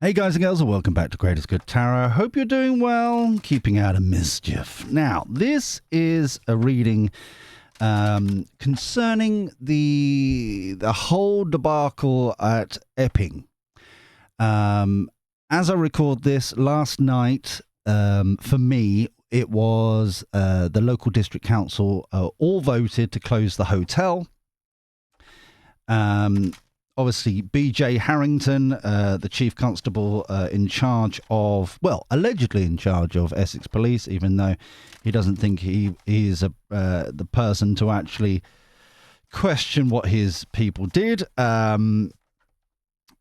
Hey guys and girls, and welcome back to Greatest Good Tarot. Hope you're doing well, keeping out of mischief. Now, this is a reading concerning the whole debacle at Epping. As I record this, last night, for me, it was the local district council all voted to close the hotel. Obviously, B.J. Harrington, the chief constable in charge of, well, allegedly in charge of Essex Police, even though he doesn't think he is the person to actually question what his people did.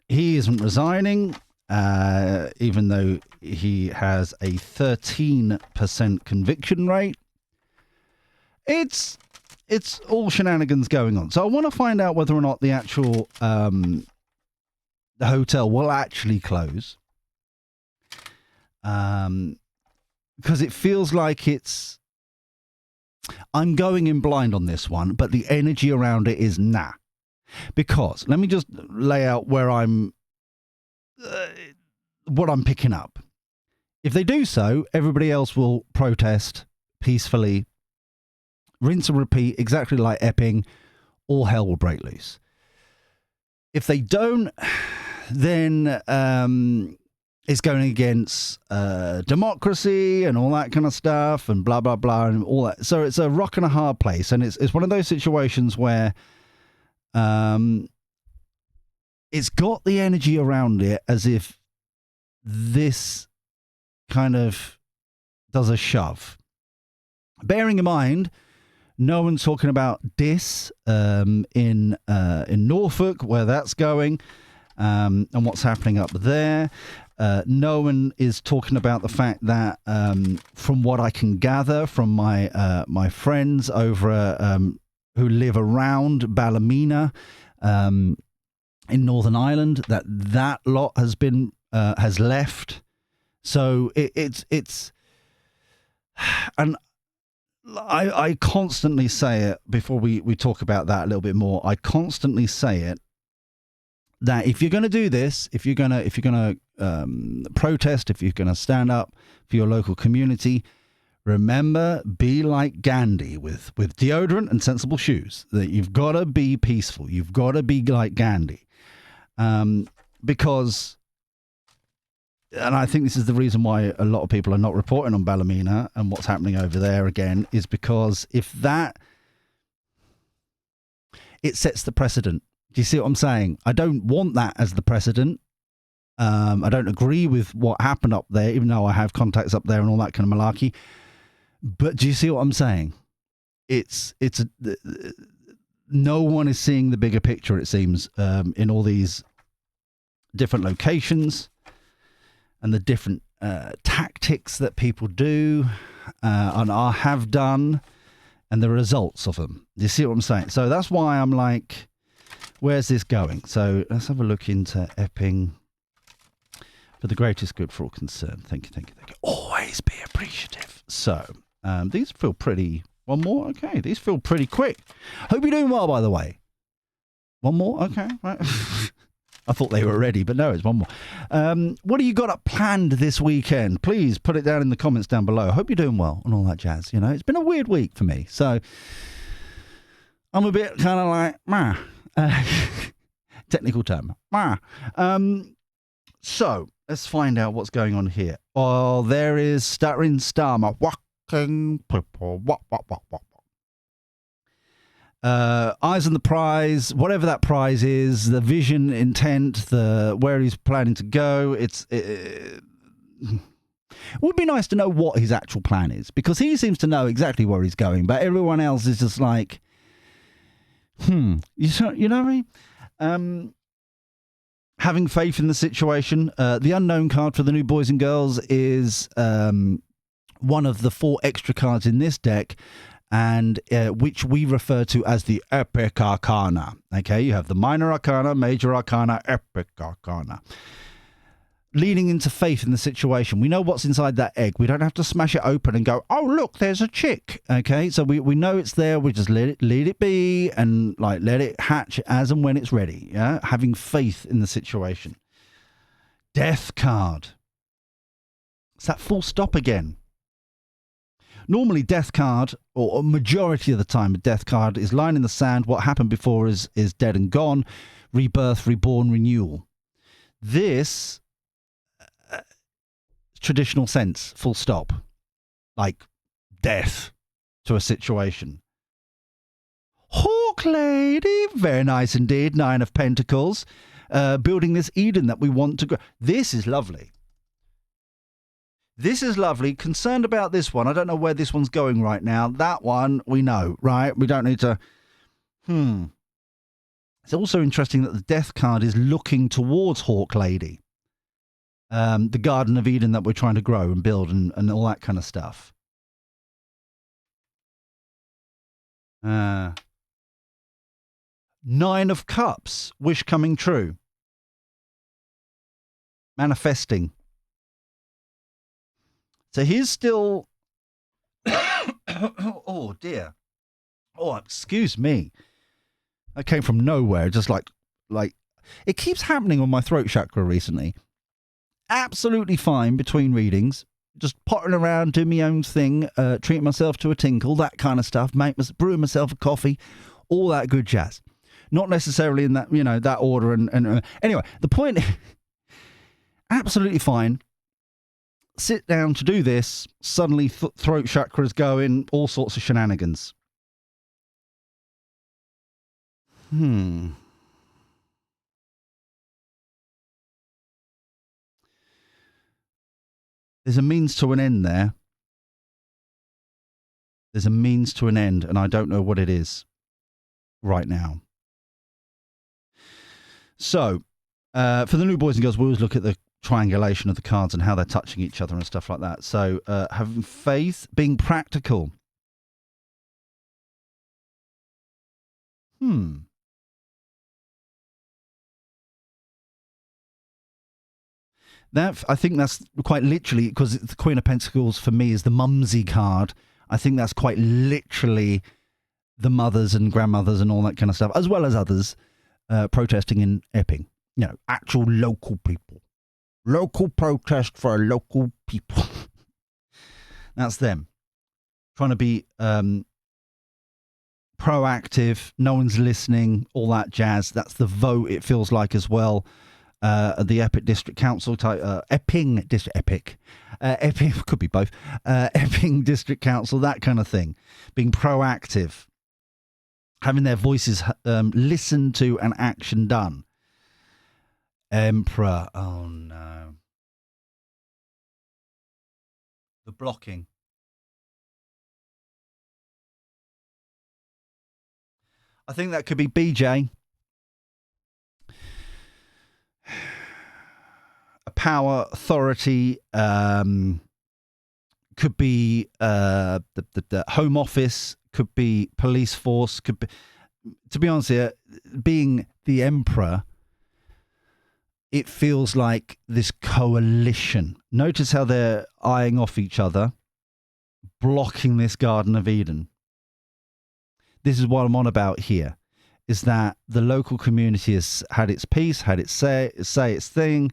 He isn't resigning, even though he has a 13% conviction rate. It's all shenanigans going on. So I want to find out whether or not the actual the hotel will actually close. Because it feels like I'm going in blind on this one, but the energy around it is nah. Because let me just lay out where what I'm picking up. If they do so, everybody else will protest peacefully. Rinse and repeat, exactly like Epping, all hell will break loose. If they don't, then it's going against democracy and all that kind of stuff and blah, blah, blah and all that. So it's a rock and a hard place. And it's one of those situations where it's got the energy around it as if this kind of does a shove. Bearing in mind, no one's talking about this in Norfolk, where that's going, and what's happening up there. No one is talking about the fact that, from what I can gather from my friends over who live around Ballymena in Northern Ireland, that lot has been has left. So it's and. I constantly say it before we talk about that a little bit more. I constantly say it that if you're going to do this, if you're going to protest, if you're going to stand up for your local community, remember, be like Gandhi with deodorant and sensible shoes. That you've got to be peaceful. You've got to be like Gandhi, because. And I think this is the reason why a lot of people are not reporting on Ballymena and what's happening over there again, is because it sets the precedent. Do you see what I'm saying? I don't want that as the precedent. I don't agree with what happened up there, even though I have contacts up there and all that kind of malarkey. But do you see what I'm saying? No one is seeing the bigger picture, it seems, in all these different locations. And the different tactics that people do and have done, and the results of them. Do you see what I'm saying? So that's why I'm like, where's this going? So let's have a look into Epping for the greatest good for all concerned. Thank you. Always be appreciative. So these feel pretty... One more? Okay, these feel pretty quick. Hope you're doing well, by the way. One more? Okay, right. I thought they were ready, but no, it's one more. What do you got up planned this weekend? Please put it down in the comments down below. I hope you're doing well and all that jazz. You know, it's been a weird week for me, so I'm a bit kind of like, technical term, So let's find out what's going on here. Oh, there is stuttering Starmer. Walking people. What. Eyes on the prize, whatever that prize is, the vision, intent, where he's planning to go. It would be nice to know what his actual plan is, because he seems to know exactly where he's going, but everyone else is just like, you know what I mean? Having faith in the situation. The unknown card for the new boys and girls is one of the 4 extra cards in this deck, and which we refer to as the Epic Arcana. Okay, you have the Minor Arcana, Major Arcana, Epic Arcana. Leaning into faith in the situation. We know what's inside that egg. We don't have to smash it open and go, oh, look, there's a chick. Okay, so we know it's there. We just let it be and let it hatch as and when it's ready. Yeah, having faith in the situation. Death card. It's that full stop again. Normally, death card, or a majority of the time, a death card is line in the sand. What happened before is dead and gone. Rebirth, reborn, renewal. This traditional sense, full stop. Like death to a situation. Hawk Lady, very nice indeed. 9 of Pentacles. Building this Eden that we want to grow. This is lovely. This is lovely. Concerned about this one. I don't know where this one's going right now. That one, we know, right? We don't need to... It's also interesting that the Death card is looking towards Hawk Lady. The Garden of Eden that we're trying to grow and build and all that kind of stuff. 9 of Cups. Wish coming true. Manifesting. So he's still... oh, dear. Oh, excuse me. That came from nowhere. Just like... It keeps happening on my throat chakra recently. Absolutely fine between readings. Just pottering around, doing my own thing, treating myself to a tinkle, that kind of stuff. Brewing myself a coffee. All that good jazz. Not necessarily in that, that order. And anyway, the point... absolutely fine. Sit down to do this, suddenly throat chakras going, all sorts of shenanigans. There's a means to an end there. There's a means to an end, and I don't know what it is right now. So, for the new boys and girls, we always look at the triangulation of the cards and how they're touching each other and stuff like that. So having faith, being practical. I think that's quite literally, because the Queen of Pentacles for me is the mumsy card. I think that's quite literally the mothers and grandmothers and all that kind of stuff, as well as others protesting in Epping. Actual local people. Local protest for local people. That's them. Trying to be proactive. No one's listening. All that jazz. That's the vote, it feels like, as well. The Epping District Council type. Epping District... Epping... could be both. Epping District Council, that kind of thing. Being proactive. Having their voices listened to and action done. Emperor. Oh, no. The blocking. I think that could be BJ. A power, authority, could be the Home Office, could be police force, could be... To be honest here, being the Emperor... It feels like this coalition. Notice how they're eyeing off each other, blocking this Garden of Eden. This is what I'm on about here, is that the local community has had its piece, had its say its thing,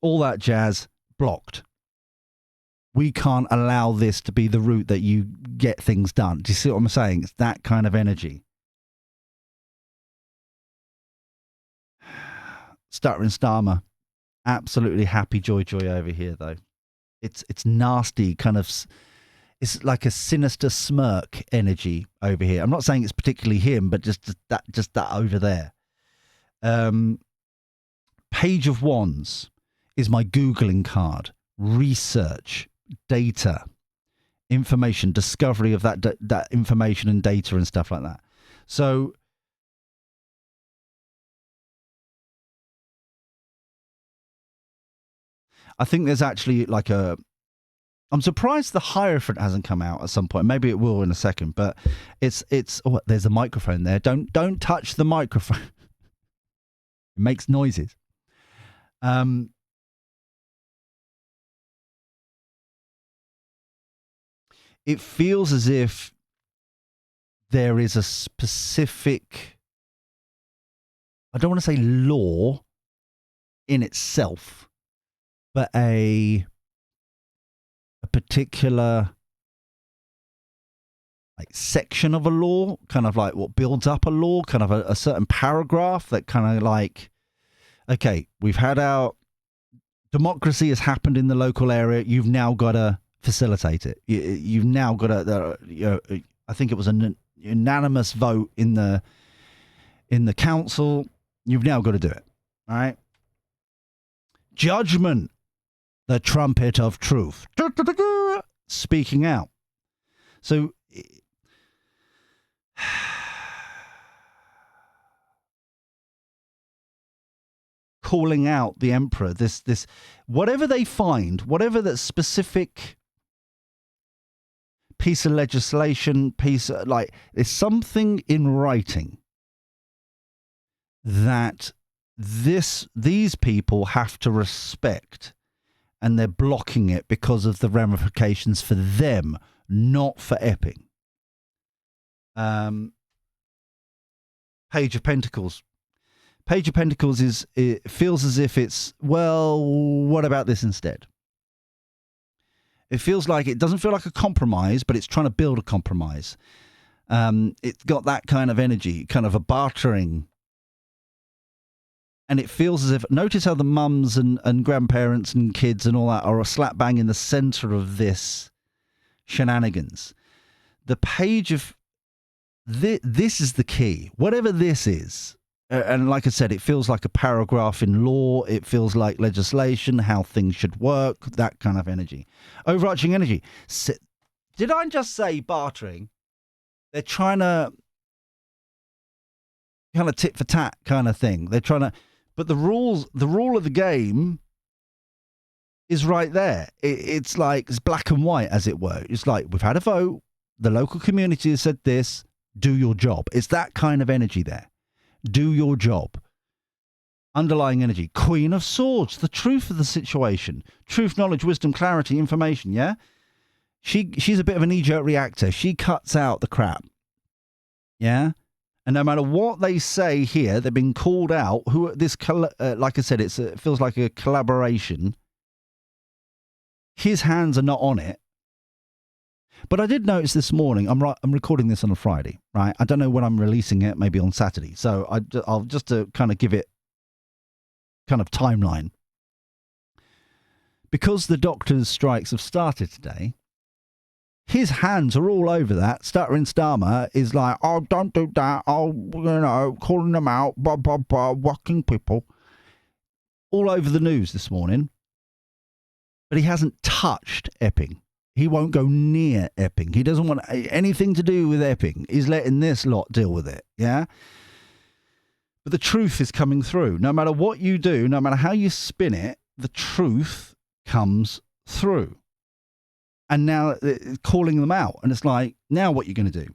all that jazz, blocked. We can't allow this to be the route that you get things done. Do you see what I'm saying? It's that kind of energy. Stuttering Starmer, absolutely happy joy over here though. It's nasty, kind of. It's like a sinister smirk energy over here. I'm not saying it's particularly him, but just that over there. Page of Wands is my Googling card. Research, data, information, discovery of that information and data and stuff like that. So. I think there's actually like I'm surprised the Hierophant hasn't come out at some point. Maybe it will in a second, but it's oh, there's a microphone there. Don't touch the microphone. It makes noises. It feels as if there is a specific, I don't want to say law in itself, but a particular like section of a law, kind of like what builds up a law, kind of a certain paragraph that kind of like, okay, we've had our democracy has happened in the local area. You've now got to facilitate it. You've now got to. I think it was an unanimous vote in the council. You've now got to do it. All right. Judgment, the trumpet of truth, speaking out. So. Calling out the emperor, this whatever they find, whatever that specific piece of legislation, like there's something in writing that these people have to respect, and they're blocking it because of the ramifications for them, not for Epping. Page of Pentacles. Page of Pentacles it feels as if it's, well, what about this instead? It feels like it doesn't feel like a compromise, but it's trying to build a compromise. It's got that kind of energy, kind of a bartering. And it feels as if, notice how the mums and grandparents and kids and all that are a slap bang in the center of this shenanigans. The page of, this is the key. Whatever this is. And like I said, it feels like a paragraph in law. It feels like legislation, how things should work, that kind of energy. Overarching energy. Did I just say bartering? They're trying to kind of tit for tat kind of thing. They're trying to, but the rule of the game is right there. It's like, it's black and white, as it were. It's like, we've had a vote. The local community has said this. Do your job. It's that kind of energy there. Do your job. Underlying energy. Queen of Swords. The truth of the situation. Truth, knowledge, wisdom, clarity, information. Yeah? She's a bit of a knee-jerk reactor. She cuts out the crap. Yeah? And no matter what they say here, they've been called out. Like I said, it feels like a collaboration. His hands are not on it. But I did notice this morning, I'm recording this on a Friday, right? I don't know when I'm releasing it, maybe on Saturday. So I'll just to kind of give it kind of timeline. Because the doctor's strikes have started today, his hands are all over that. Stuttering Starmer is like, oh, don't do that. Oh, calling them out, blah, blah, blah, working people. All over the news this morning. But he hasn't touched Epping. He won't go near Epping. He doesn't want anything to do with Epping. He's letting this lot deal with it, yeah? But the truth is coming through. No matter what you do, no matter how you spin it, the truth comes through. And now calling them out. And it's like, now what are you going to do?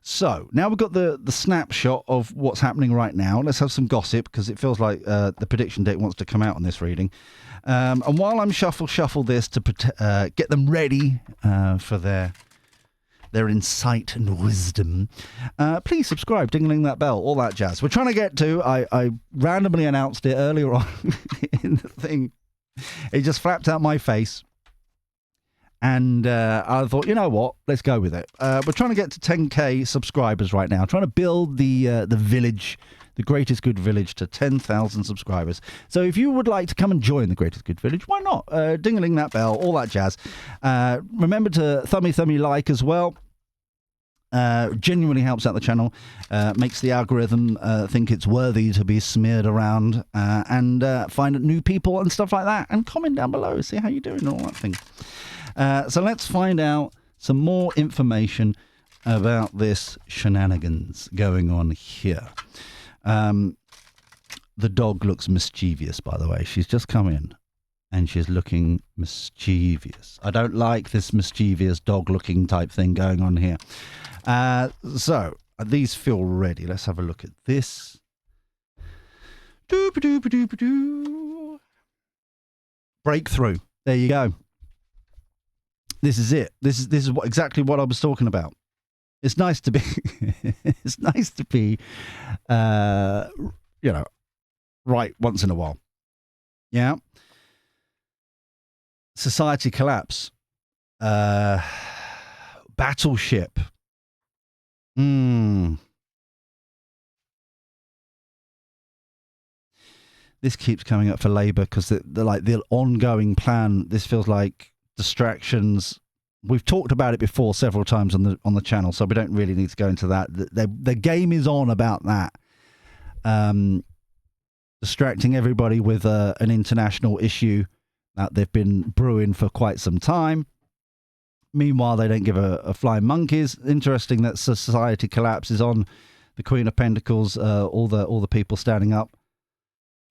So, now we've got the snapshot of what's happening right now. Let's have some gossip, because it feels like the prediction date wants to come out on this reading. And while I'm shuffle this to get them ready for their insight and wisdom, please subscribe, dingling that bell, all that jazz. We're trying to get to, I randomly announced it earlier on in the thing. It just flapped out my face. And I thought, you know what? Let's go with it. We're trying to get to 10K subscribers right now. Trying to build the village, the Greatest Good Village, to 10,000 subscribers. So if you would like to come and join the Greatest Good Village, why not? Dingling that bell, all that jazz. Remember to thummy like as well. Genuinely helps out the channel, makes the algorithm think it's worthy to be smeared around, and find new people and stuff like that. And comment down below, see how you're doing and all that thing. So let's find out some more information about this shenanigans going on here. The dog looks mischievous, by the way. She's just come in and she's looking mischievous. I don't like this mischievous dog-looking type thing going on here. So these feel ready. Let's have a look at this. Breakthrough. There you go. This is it. This is exactly what I was talking about. It's nice to be, it's nice to be, right once in a while. Yeah. Society collapse. Battleship. This keeps coming up for Labour because the ongoing plan. This feels like distractions. We've talked about it before several times on the channel, so we don't really need to go into that. The game is on about that. Distracting everybody with an international issue that they've been brewing for quite some time. Meanwhile, they don't give a flying monkeys. Interesting that society collapses on the Queen of Pentacles. All the people standing up,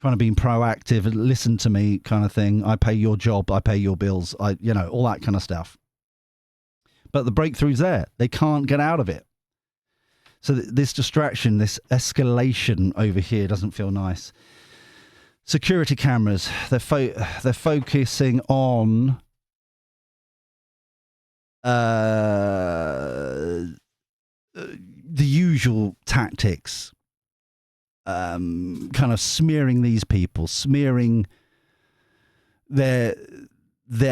trying to be proactive, listen to me, kind of thing. I pay your job, I pay your bills. All that kind of stuff. But the breakthrough's there. They can't get out of it. So this distraction, this escalation over here doesn't feel nice. Security cameras. They're focusing on the usual tactics, kind of smearing these people, smearing their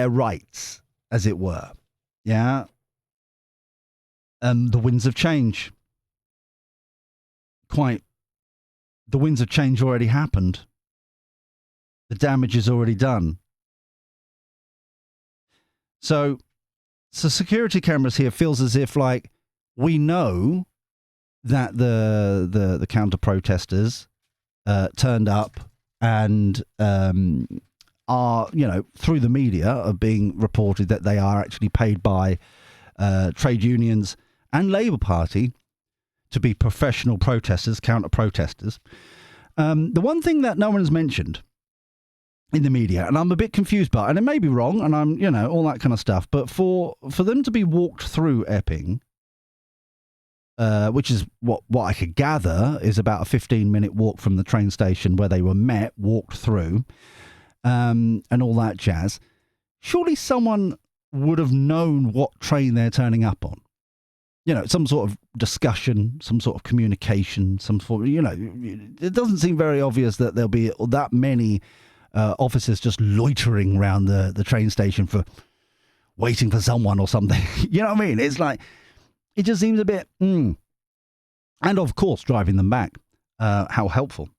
rights, as it were. Yeah. The winds of change. The winds of change already happened. The damage is already done. So security cameras here feels as if like we know that the counter protesters turned up and are, through the media are being reported that they are actually paid by trade unions and Labour Party to be professional protesters, counter protesters. The one thing that no one has mentioned in the media, and I'm a bit confused by, and it may be wrong, and I'm, all that kind of stuff, but for them to be walked through Epping, which is what I could gather is about a 15-minute walk from the train station where they were walked through, and all that jazz, surely someone would have known what train they're turning up on. Some sort of discussion, some sort of communication, some sort of, it doesn't seem very obvious that there'll be that many officers just loitering around the train station for waiting for someone or something. You know what I mean? It's like, it just seems a bit, And of course, driving them back. How helpful.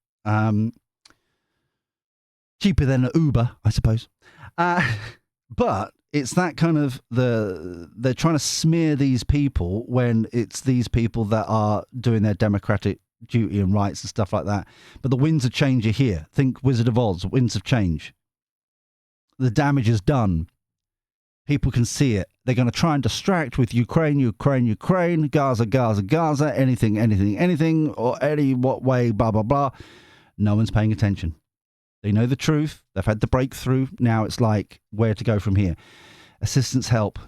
Cheaper than an Uber, I suppose. But it's that kind of they're trying to smear these people when it's these people that are doing their democratic duty and rights and stuff like that. But the winds of change are here. Think Wizard of Oz, winds of change. The damage is done. People can see it. They're going to try and distract with Ukraine, Gaza, anything, or any what way, blah, blah, blah. No one's paying attention. They know the truth. They've had the breakthrough. Now it's like, where to go from here? Assistance, help.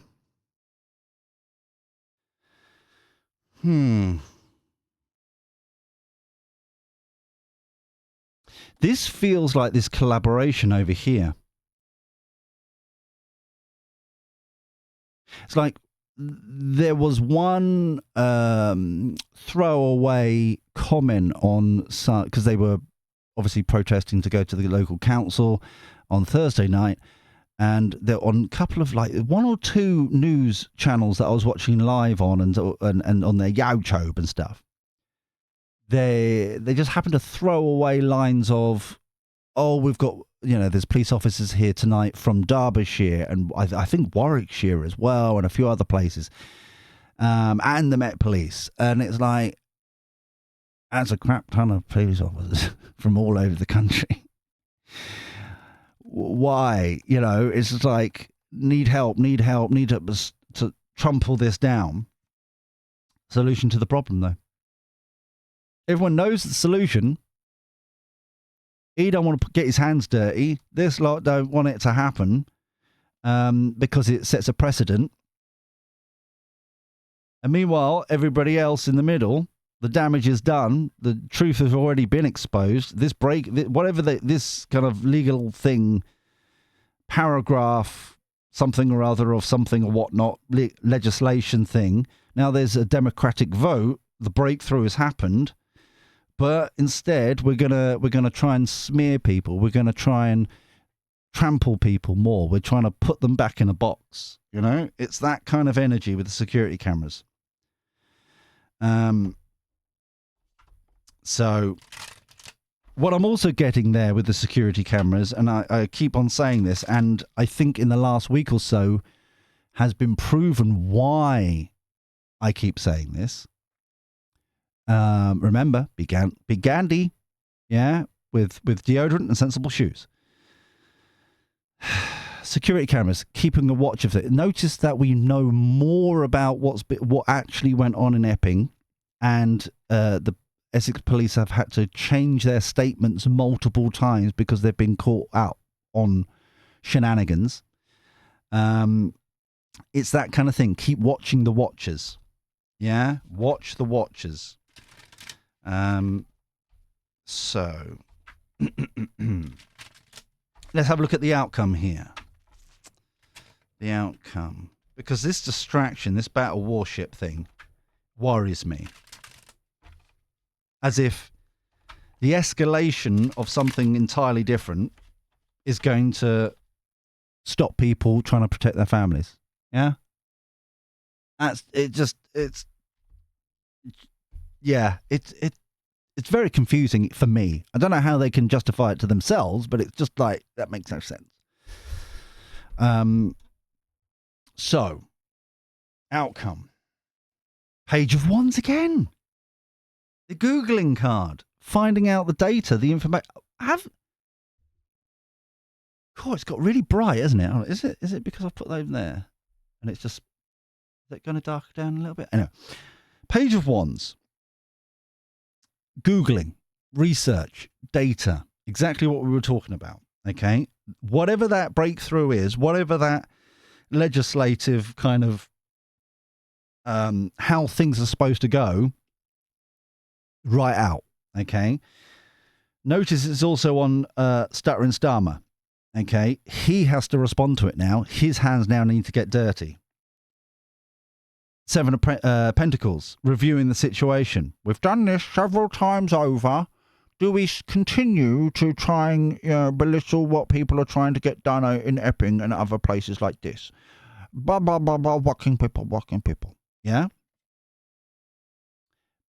This feels like this collaboration over here. It's like there was one throwaway comment on, because they were obviously protesting to go to the local council on Thursday night, and they're on a couple of one or two news channels that I was watching live on and on their YouTube and stuff. They just happen to throw away lines of, we've got, there's police officers here tonight from Derbyshire and I think Warwickshire as well and a few other places, and the Met Police. And it's like, that's a crap ton of police officers from all over the country. Why? It's just like, need help, need to trample this down. Solution to the problem, though. Everyone knows the solution. He don't want to get his hands dirty. This lot don't want it to happen because it sets a precedent. And meanwhile, everybody else in the middle, the damage is done. The truth has already been exposed. This this kind of legal thing, paragraph, something or other of something or whatnot, legislation thing. Now there's a democratic vote. The breakthrough has happened. But instead, we're gonna try and smear people. We're gonna try and trample people more. We're trying to put them back in a box. You know, it's that kind of energy with the security cameras. So what I'm also getting there with the security cameras, and I keep on saying this, and I think in the last week or so has been proven why I keep saying this. Remember, Big Gandhi, yeah, with deodorant and sensible shoes. Security cameras, keeping a watch of it. Notice that we know more about what actually went on in Epping, and the Essex police have had to change their statements multiple times because they've been caught out on shenanigans. It's that kind of thing. Keep watching the watchers. Yeah, watch the watchers. So let's have a look at the outcome here. The outcome, because this distraction, this battle warship thing, worries me. As if the escalation of something entirely different is going to stop people trying to protect their families. Yeah? It's very confusing for me. I don't know how they can justify it to themselves, but it's just like, that makes no sense. So, outcome. Page of wands again. The Googling card. Finding out the data, the information. It's got really bright, isn't it? Is it because I've put those there? And it's just, is it going to darken down a little bit? Anyway, Page of Wands. Googling, research, data. Exactly what we were talking about. Okay? Whatever that breakthrough is, whatever that legislative kind of how things are supposed to go, right out. Okay? Notice it's also on Stutter and Starmer. Okay, he has to respond to it now. His hands now need to get dirty. Seven of Pentacles, reviewing the situation. We've done this several times over. Do we continue to try and belittle what people are trying to get done in Epping and other places like this? Blah, blah, blah, blah, walking people. Yeah?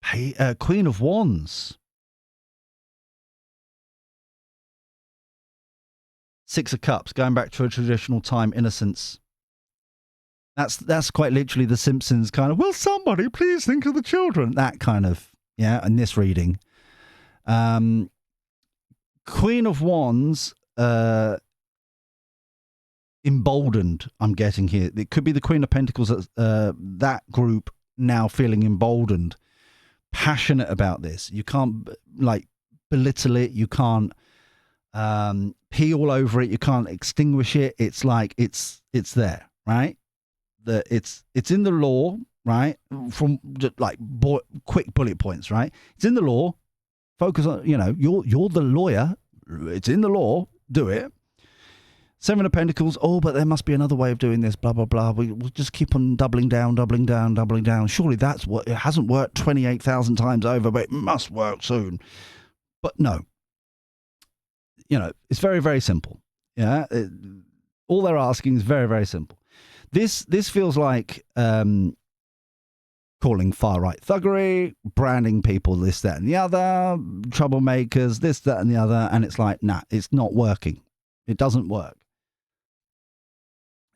Hey, Queen of Wands. Six of Cups, going back to a traditional time, innocence. That's quite literally the Simpsons kind of, will somebody please think of the children? That kind of, yeah, in this reading. Queen of Wands, emboldened, I'm getting here. It could be the Queen of Pentacles, that group now feeling emboldened, passionate about this. You can't, belittle it. You can't pee all over it. You can't extinguish it. It's like it's there, right? It's in the law, right? From just quick bullet points, right? It's in the law. Focus on, you're the lawyer. It's in the law. Do it. Seven of Pentacles. Oh, but there must be another way of doing this. Blah blah blah. We'll just keep on doubling down. Surely that's what it hasn't worked 28,000 times over, but it must work soon. But no. It's very, very simple. Yeah, all they're asking is very, very simple. This feels like calling far right thuggery, branding people this, that, and the other, troublemakers, this, that, and the other, and it's like, nah, it's not working. It doesn't work.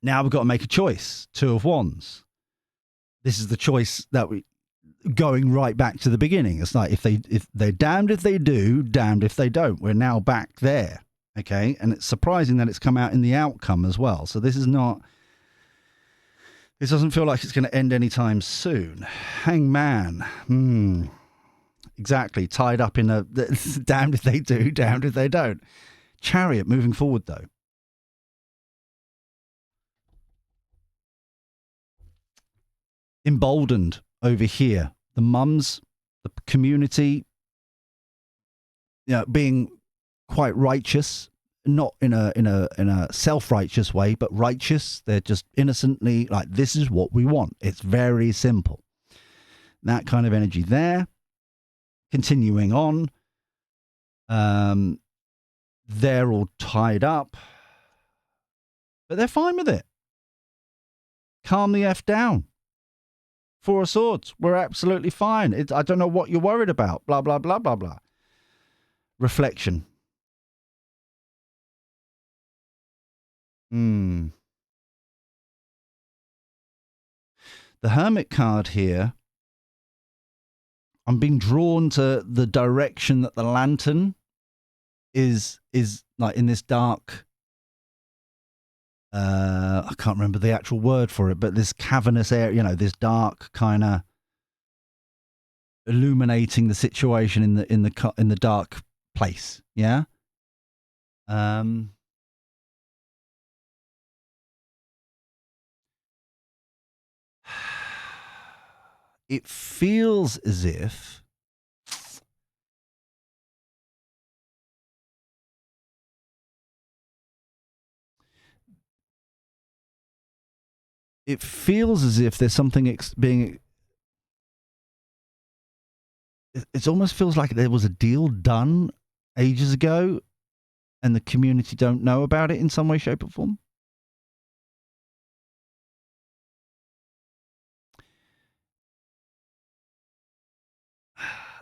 Now we've got to make a choice. Two of Wands. This is the choice that we going right back to the beginning. It's like if they're damned if they do, damned if they don't. We're now back there. Okay. And it's surprising that it's come out in the outcome as well. So this doesn't feel like it's going to end anytime soon. Hangman. Exactly. Tied up in a damned if they do, damned if they don't. Chariot moving forward though. Emboldened over here. The mums, the community, being quite righteous, not in a self-righteous way, but righteous. They're just innocently like, this is what we want. It's very simple. That kind of energy there. Continuing on. They're all tied up. But they're fine with it. Calm the F down. Four of Swords. We're absolutely fine. I don't know what you're worried about. Blah, blah, blah, blah, blah. Reflection. The Hermit card here, I'm being drawn to the direction that the lantern is like in this dark, I can't remember the actual word for it, but this cavernous area, you know, this dark kind of illuminating the situation in the dark place. Yeah. It feels as if there's something being. It almost feels like there was a deal done ages ago, and the community don't know about it in some way, shape, or form.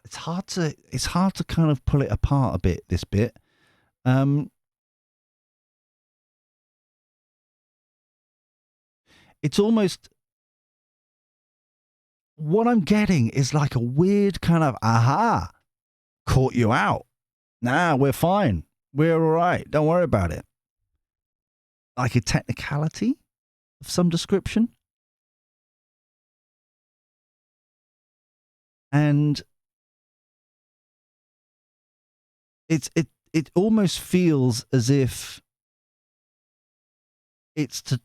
It's hard to kind of pull it apart a bit. This bit. It's almost, what I'm getting is like a weird kind of, aha, caught you out. Nah, we're fine. We're all right. Don't worry about it. Like a technicality of some description. And it almost feels as if it's to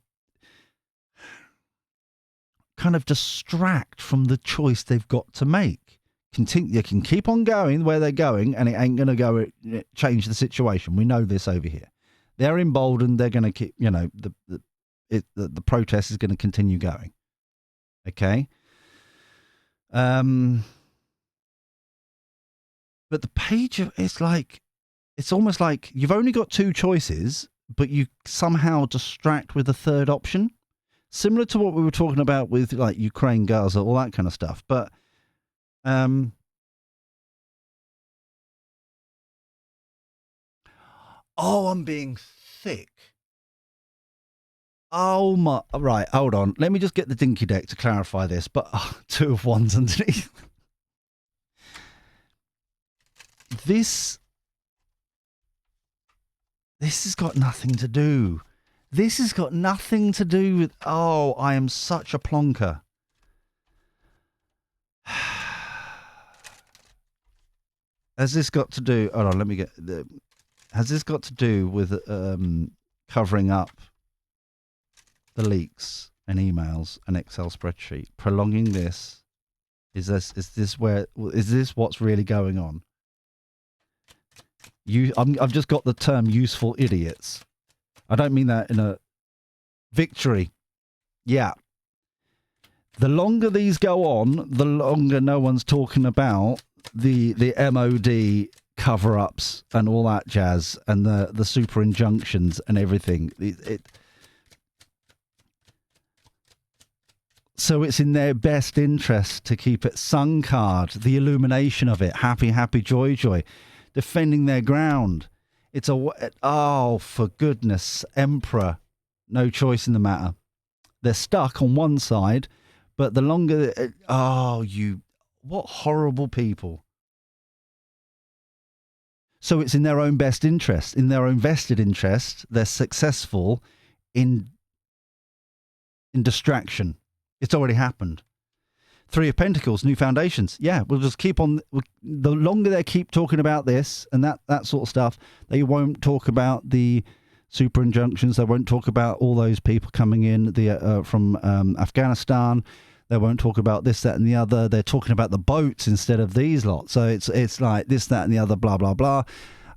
kind of distract from the choice they've got to make. They can keep on going where they're going, and it ain't going to change the situation. We know this over here. They're emboldened. They're going to keep, you know, the protest is going to continue going. Okay. But the page of it's almost like you've only got two choices, but you somehow distract with a third option. Similar to what we were talking about with like Ukraine, Gaza, all that kind of stuff. But oh, I'm being thick. Oh my! Right, hold on. Let me just get the dinky deck to clarify this. But two of wands underneath. This has got nothing to do. This has got nothing to do with. Oh, I am such a plonker. Has this got to do? Hold on, let me get. Has this got to do with covering up the leaks and emails and Excel spreadsheet? Prolonging this? Is this what's really going on? I've just got the term useful idiots. I don't mean that in a victory. Yeah. The longer these go on, the longer no one's talking about the MOD cover-ups and all that jazz and the super injunctions and everything. So it's in their best interest to keep it sun card, the illumination of it, happy, happy, joy, joy, defending their ground. It's for goodness, Emperor, no choice in the matter. They're stuck on one side, but the longer, what horrible people. So it's in their own best interest, in their own vested interest, they're successful in distraction. It's already happened. Three of Pentacles, new foundations. Yeah, we'll just keep on. The longer they keep talking about this and that sort of stuff, they won't talk about the super injunctions. They won't talk about all those people coming in from Afghanistan. They won't talk about this, that, and the other. They're talking about the boats instead of these lot. So it's like this, that, and the other, blah, blah, blah.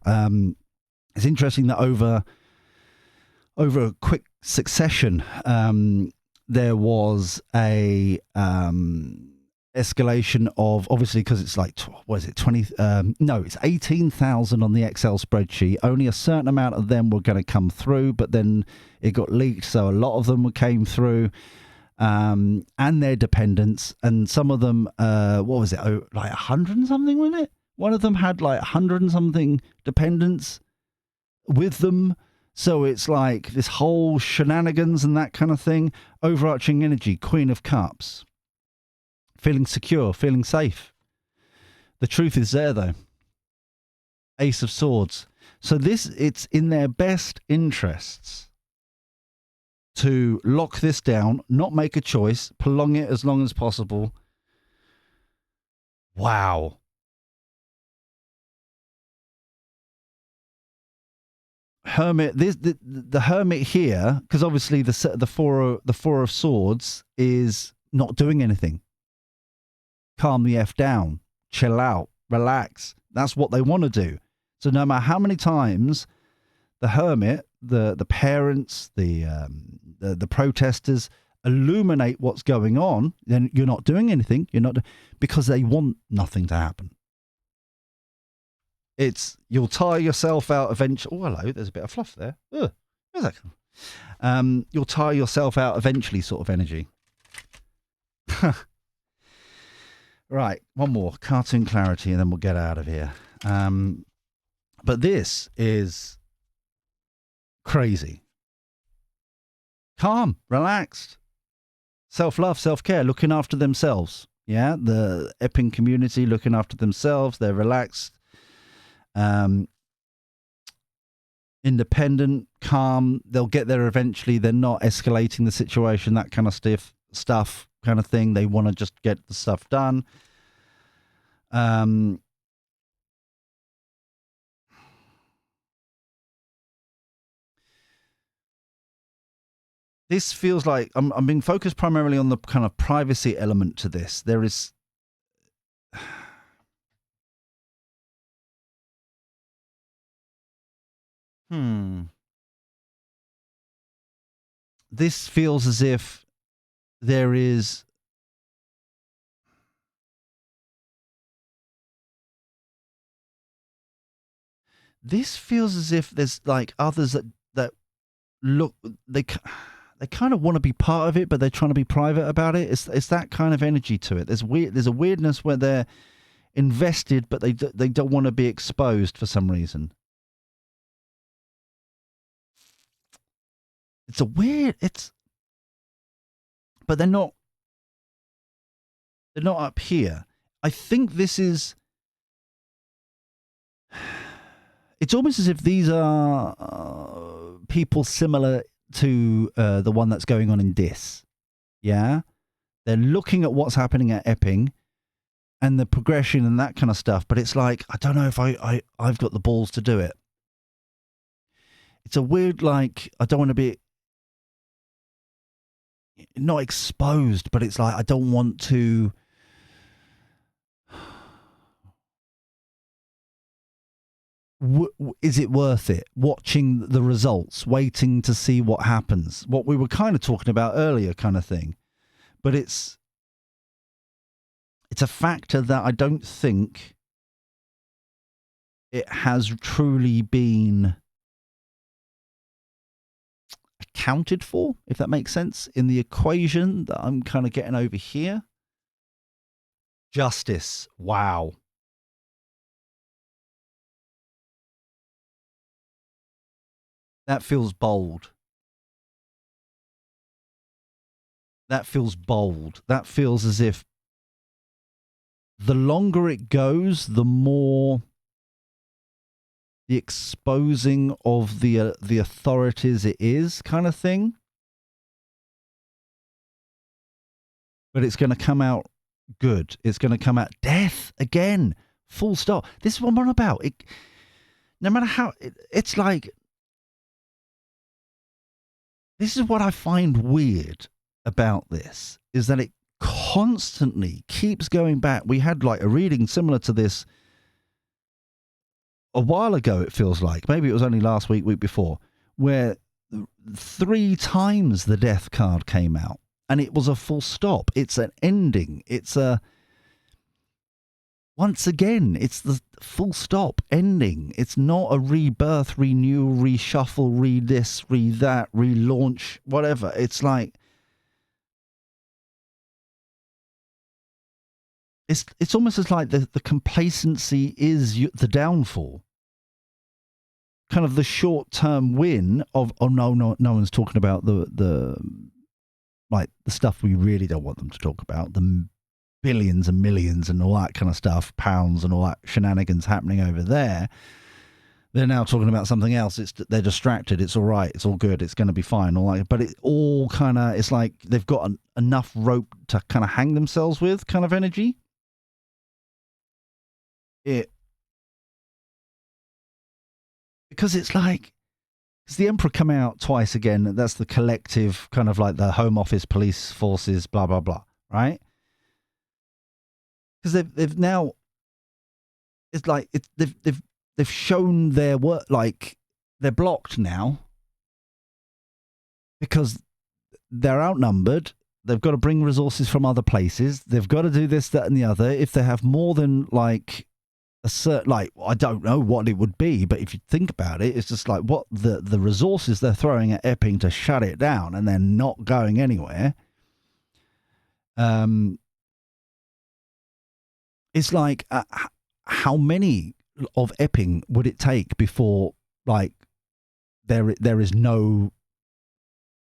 It's interesting that over a quick succession, there was a escalation of, obviously, because it's like, what is it, 20? No, it's 18,000 on the Excel spreadsheet. Only a certain amount of them were going to come through, but then it got leaked, so a lot of them came through, and their dependents, and some of them, what was it, like 100 and something, wasn't it? One of them had like 100 and something dependents with them. So it's like this whole shenanigans and that kind of thing. Overarching energy, Queen of Cups. Feeling secure, feeling safe. The truth is there, though. Ace of Swords. So it's in their best interests to lock this down, not make a choice, prolong it as long as possible. Wow. Hermit, the Hermit here, because obviously the four of Swords is not doing anything. Calm the F down, chill out, relax. That's what they want to do. So no matter how many times the Hermit, the parents, the protesters illuminate what's going on, then you're not doing anything. You're not, because they want nothing to happen. It's, you'll tire yourself out eventually. Oh, hello, there's a bit of fluff there. Ugh, where's that? You'll tire yourself out eventually sort of energy. Right, one more. Cartoon clarity, and then we'll get out of here. But this is crazy. Calm, relaxed. Self-love, self-care, looking after themselves. Yeah, the Epping community looking after themselves. They're relaxed. Independent, calm. They'll get there eventually. They're not escalating the situation, that kind of stuff kind of thing. They want to just get the stuff done. This feels like I'm being focused primarily on the kind of privacy element to this. There is this feels as if there is there's like others that look, they kind of want to be part of it, but they're trying to be private about it. It's that kind of energy to it. There's a weirdness where they're invested, but they don't want to be exposed for some reason. But they're not up here. I think this is, it's almost as if these are people similar to the one that's going on in Dis. Yeah? They're looking at what's happening at Epping and the progression and that kind of stuff, but it's like, I don't know if I've got the balls to do it. It's a weird, like, I don't want to be not exposed, but it's like, I don't want to. Is it worth it? Watching the results, waiting to see what happens. What we were kind of talking about earlier, kind of thing. But it's a factor that I don't think it has truly been accounted for, if that makes sense, in the equation that I'm kind of getting over here. Justice. Wow. That feels bold. That feels bold. That feels as if the longer it goes, the more the exposing of the authorities it is, kind of thing. But it's going to come out good. It's going to come out death again. Full stop. This is what I'm on about. No matter how, it's like, this is what I find weird about this, is that it constantly keeps going back. We had like a reading similar to this a while ago, it feels like. Maybe it was only last week before, where 3 times the death card came out and it was a full stop. It's an ending. It's a, once again, it's the full stop ending. It's not a rebirth, renew, reshuffle, re-this, re-that, relaunch, whatever. It's like, it's almost as like the complacency is the downfall. Kind of the short-term win of, oh, no one's talking about the stuff we really don't want them to talk about, the billions and millions and all that kind of stuff, pounds and all that shenanigans happening over there. They're now talking about something else. They're distracted. It's all right. It's all good. It's going to be fine. All that. But it all kind of, it's like they've got enough rope to kind of hang themselves with kind of energy. Because it's like, it's the Emperor come out twice again. That's the collective kind of like the Home Office, police forces, blah, blah, blah, right? Because they've now, it's like, they've shown their work, like, they're blocked now because they're outnumbered. They've got to bring resources from other places. They've got to do this, that, and the other. If they have more than, like, a certain, like, I don't know what it would be, but if you think about it, it's just like what the resources they're throwing at Epping to shut it down, and they're not going anywhere. It's like, how many of Epping would it take before, like, there is no,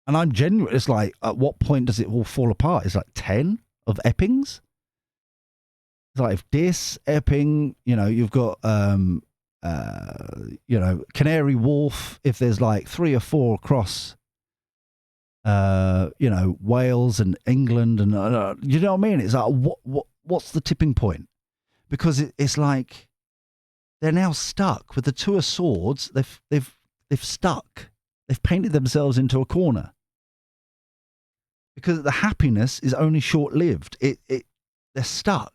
and I'm genuine, it's like, at what point does it all fall apart? It's like 10 of Eppings? It's like, if this, Epping, you've got, Canary Wharf, if there's like 3 or 4 across, Wales and England, and you know what I mean? It's like, what's the tipping point? Because it's like they're now stuck with the 2 of swords. They've stuck. They've painted themselves into a corner because the happiness is only short lived. They're stuck.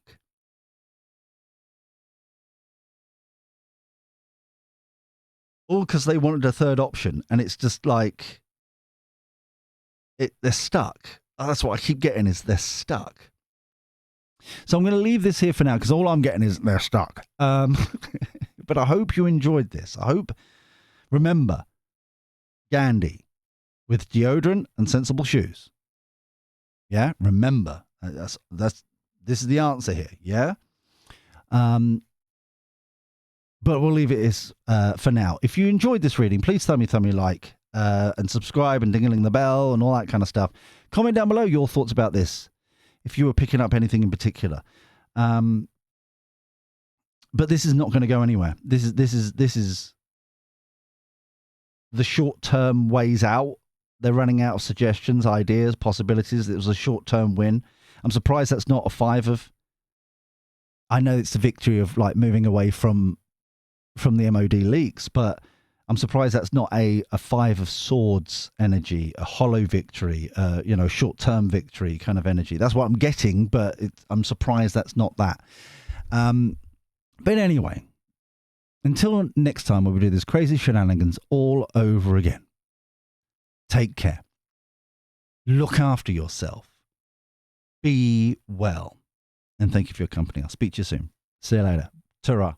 All because they wanted a third option, and it's just like they're stuck. Oh, that's what I keep getting, is they're stuck. So I'm going to leave this here for now because all I'm getting is they're stuck. But I hope you enjoyed this. Remember, Gandhi with deodorant and sensible shoes. Yeah, remember, this is the answer here. Yeah. But we'll leave it for now. If you enjoyed this reading, please thumb me like and subscribe and dingling the bell and all that kind of stuff. Comment down below your thoughts about this, if you were picking up anything in particular. But this is not going to go anywhere. This is the short-term ways out. They're running out of suggestions, ideas, possibilities. It was a short-term win. I'm surprised that's not a 5 of. I know it's the victory of, like, moving away from the MOD leaks, but I'm surprised that's not a 5 of swords energy, a hollow victory, short-term victory kind of energy. That's what I'm getting, but I'm surprised that's not that. But anyway, until next time when we do this crazy shenanigans all over again, take care. Look after yourself. Be well. And thank you for your company. I'll speak to you soon. See you later. Ta-ra.